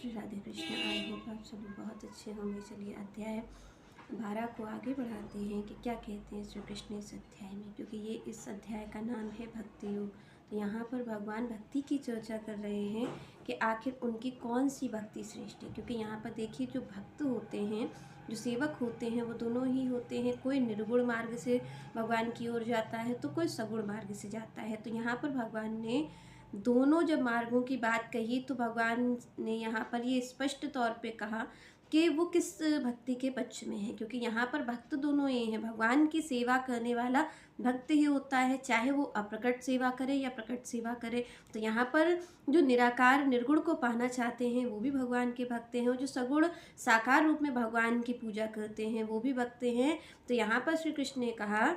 Shri Radhe Krishna. I hope आप सभी बहुत अच्छे होंगे। चलिए अध्याय 12 को आगे बढ़ाते हैं कि क्या कहते हैं श्री कृष्ण इस अध्याय में, क्योंकि ये इस अध्याय का नाम है भक्ति योग। तो यहाँ पर भगवान भक्ति की चर्चा कर रहे हैं कि आखिर उनकी कौन सी भक्ति श्रेष्ठ है। क्योंकि यहाँ पर देखिए, जो भक्त होते हैं, जो सेवक होते हैं, वो दोनों ही होते हैं। कोई निर्गुण मार्ग से भगवान की ओर जाता है तो कोई सगुण मार्ग से जाता है। तो यहाँ पर भगवान ने दोनों जब मार्गों की बात कही तो भगवान ने यहाँ पर ये स्पष्ट तौर पे कहा कि वो किस भक्ति के पक्ष में है। क्योंकि यहाँ पर भक्त दोनों ही हैं। भगवान की सेवा करने वाला भक्त ही होता है, चाहे वो अप्रकट सेवा करे या प्रकट सेवा करे। तो यहाँ पर जो निराकार निर्गुण को पाना चाहते हैं वो भी भगवान के भक्त हैं, और जो सगुण साकार रूप में भगवान की पूजा करते हैं वो भी भक्त हैं। तो यहाँ पर श्री कृष्ण ने कहा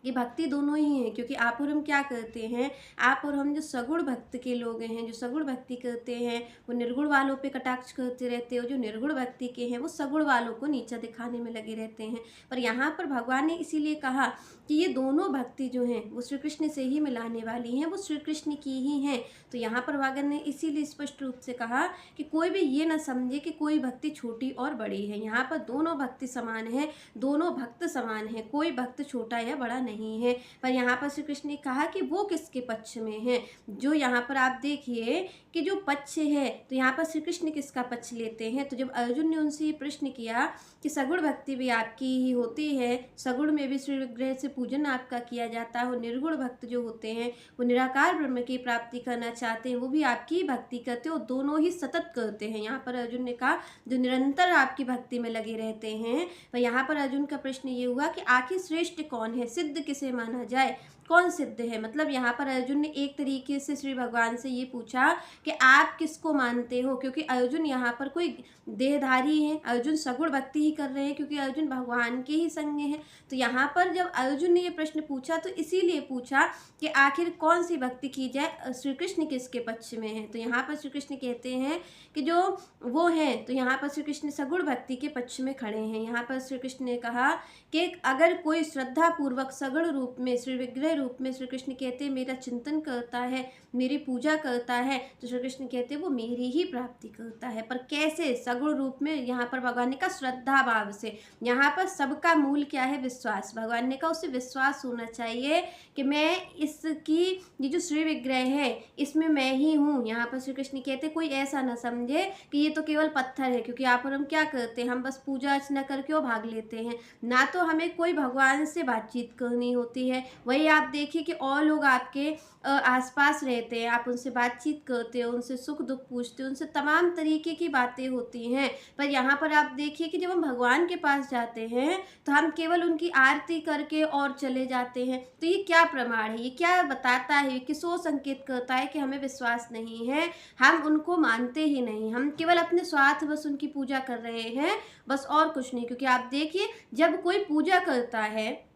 कि भक्ति दोनों ही हैं। क्योंकि आप और हम क्या करते हैं, आप और हम जो सगुण भक्त के लोग हैं, जो सगुण भक्ति करते हैं, वो निर्गुण वालों पे कटाक्ष करते रहते हैं, और जो निर्गुण भक्ति के हैं वो सगुण वालों को नीचा दिखाने में लगे रहते हैं। पर यहाँ पर भगवान ने इसीलिए कहा कि ये दोनों भक्ति जो हैं वो श्री कृष्ण से ही मिलाने वाली हैं, वो श्री कृष्ण की ही हैं। तो यहाँ पर भगवान ने इसीलिए स्पष्ट रूप से कहा कि कोई भी ये ना समझे कि कोई भक्ति छोटी और बड़ी है। यहाँ पर दोनों भक्ति समान है, दोनों भक्त समान है, कोई भक्त छोटा या बड़ा नहीं है। पर यहाँ पर श्री कृष्ण ने कहा कि वो किसके पक्ष में है। जो यहाँ पर आप देखिए कि जो पक्ष है, तो यहाँ पर श्री कृष्ण किसका पक्ष लेते हैं। तो जब अर्जुन ने उनसे ये प्रश्न किया कि सगुण भक्ति भी आपकी ही होती है, सगुण में भी श्री विग्रह से पूजन आपका किया जाता है, और निर्गुण भक्त जो होते हैं वो निराकार ब्रह्म की प्राप्ति करना चाहते हैं, वो भी आपकी ही भक्ति करते हैं, और दोनों ही सतत करते हैं। यहाँ पर अर्जुन ने कहा जो निरंतर आपकी भक्ति में लगे रहते हैं। पर यहाँ पर अर्जुन का प्रश्न ये हुआ कि आखिर श्रेष्ठ कौन है, सिद्ध किसे माना जाए, कौन सिद्ध है। मतलब यहाँ पर अर्जुन ने एक तरीके से श्री भगवान से ये पूछा कि आप किसको मानते हो। क्योंकि अर्जुन यहाँ पर कोई देहधारी है, अर्जुन सगुण भक्ति ही कर रहे हैं, क्योंकि अर्जुन भगवान के ही संग है। तो यहाँ पर जब अर्जुन ने ये प्रश्न पूछा तो इसीलिए पूछा कि आखिर कौन सी भक्ति की जाए, श्री कृष्ण किसके पक्ष में है। तो यहाँ पर श्री कृष्ण कहते हैं कि जो वो है, तो यहाँ पर श्री कृष्ण सगुण भक्ति के पक्ष में खड़े हैं। यहाँ पर श्री कृष्ण ने कहा कि अगर कोई श्रद्धा पूर्वक सगुण रूप में, श्री विग्रह रूप में, श्री कृष्ण कहते हैं मेरा चिंतन करता है, मेरी पूजा करता है, तो श्री कृष्ण कहते हैं वो मेरी ही प्राप्ति करता है। पर कैसे, सगुण रूप में। यहाँ पर भगवान ने कहा श्रद्धा भाव से। यहाँ पर सबका मूल क्या है, विश्वास। भगवान ने कहा उसे विश्वास होना चाहिए कि मैं इसकी, ये जो श्री विग्रह है इसमें मैं ही हूँ। यहाँ पर श्री कृष्ण कहते हैं कोई ऐसा ना समझे कि ये तो केवल पत्थर है। क्योंकि आप और हम क्या करते हैं, हम बस पूजा अर्चना करके और भाग लेते हैं, ना तो हमें कोई भगवान से बातचीत करनी होती है। वही आप देखिए कि और लोग आपके आसपास रहते हैं, आप उनसे बातचीत करते हो, उनसे सुख दुख पूछते हो, उनसे तमाम तरीके की बातें होती हैं। पर यहाँ पर आप देखिए कि जब हम भगवान के पास जाते हैं तो हम केवल उनकी आरती करके और चले जाते हैं। तो ये क्या प्रमाण है, ये क्या बताता है, किस ओर संकेत करता है कि हमें विश्वास नहीं है, हम उनको मानते ही नहीं, हम केवल अपने स्वार्थ बस उनकी पूजा कर रहे हैं, बस और कुछ नहीं। क्योंकि आप देखिए जब कोई पूजा करता है,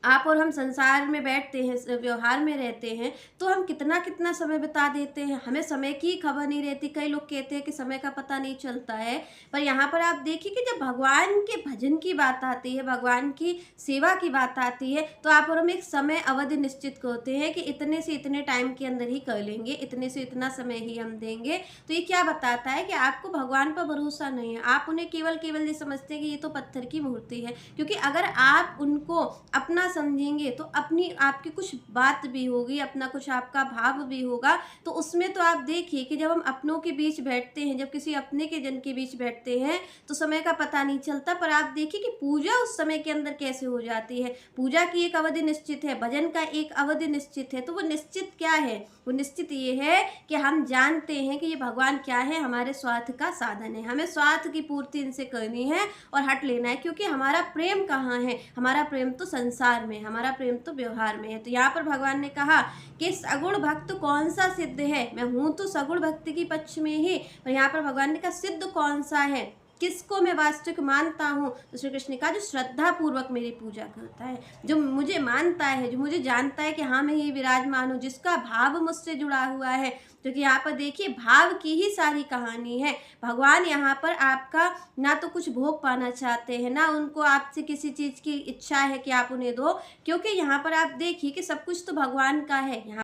आप और हम संसार में बैठते हैं, व्यवहार में रहते हैं, तो हम कितना कितना समय बिता देते हैं, हमें समय की खबर नहीं रहती। कई लोग कहते हैं कि समय का पता नहीं चलता है। पर यहाँ पर आप देखिए कि जब भगवान के भजन की बात आती है, भगवान की सेवा की बात आती है, तो आप और हम एक समय अवधि निश्चित करते हैं कि इतने से इतने टाइम के अंदर ही कर लेंगे, इतने से इतना समय ही हम देंगे। तो ये क्या बताता है कि आपको भगवान पर भरोसा नहीं है, आप उन्हें केवल ये समझते हैं कि ये तो पत्थर की मूर्ति है। क्योंकि अगर आप उनको अपना समझेंगे तो अपनी आपकी कुछ बात भी होगी, अपना कुछ आपका भाव भी होगा। तो उसमें तो आप देखिए कि जब हम अपनों के बीच बैठते हैं, जब किसी अपने के जन के बीच बैठते हैं तो समय का पता नहीं चलता। पर आप देखिए कि पूजा उस समय के अंदर कैसे हो जाती है। पूजा की एक अवधि निश्चित है, भजन का एक अवधि निश्चित है। तो वो निश्चित क्या है, वो निश्चित ये है कि हम जानते हैं कि ये भगवान क्या है, हमारे स्वार्थ का साधन है, हमें स्वार्थ की पूर्ति इनसे करनी है और हट लेना है। क्योंकि हमारा प्रेम कहाँ है, हमारा प्रेम तो संसार में, हमारा प्रेम तो व्यवहार में है। तो यहाँ पर भगवान ने कहा कि सगुण भक्त कौन सा सिद्ध है, मैं हूँ तो सगुण भक्ति की पक्ष में ही। और यहाँ पर भगवान ने कहा सिद्ध कौन सा है, किसको मैं वास्तविक मानता हूँ। तो श्री कृष्ण ने कहा जो श्रद्धा पूर्वक मेरी पूजा करता है, जो मुझे मानता है, जो मुझे जानता है कि हाँ मैं ये विराजमान हूँ, जिसका भाव मुझसे जुड़ा हुआ है। क्योंकि यहाँ पर देखिए भाव की ही सारी कहानी है। भगवान यहाँ पर आपका ना तो कुछ भोग पाना चाहते हैं, ना उनको आपसे किसी चीज़ की इच्छा है कि आप उन्हें दो। क्योंकि यहाँ पर आप देखिए कि सब कुछ तो भगवान का है। यहाँ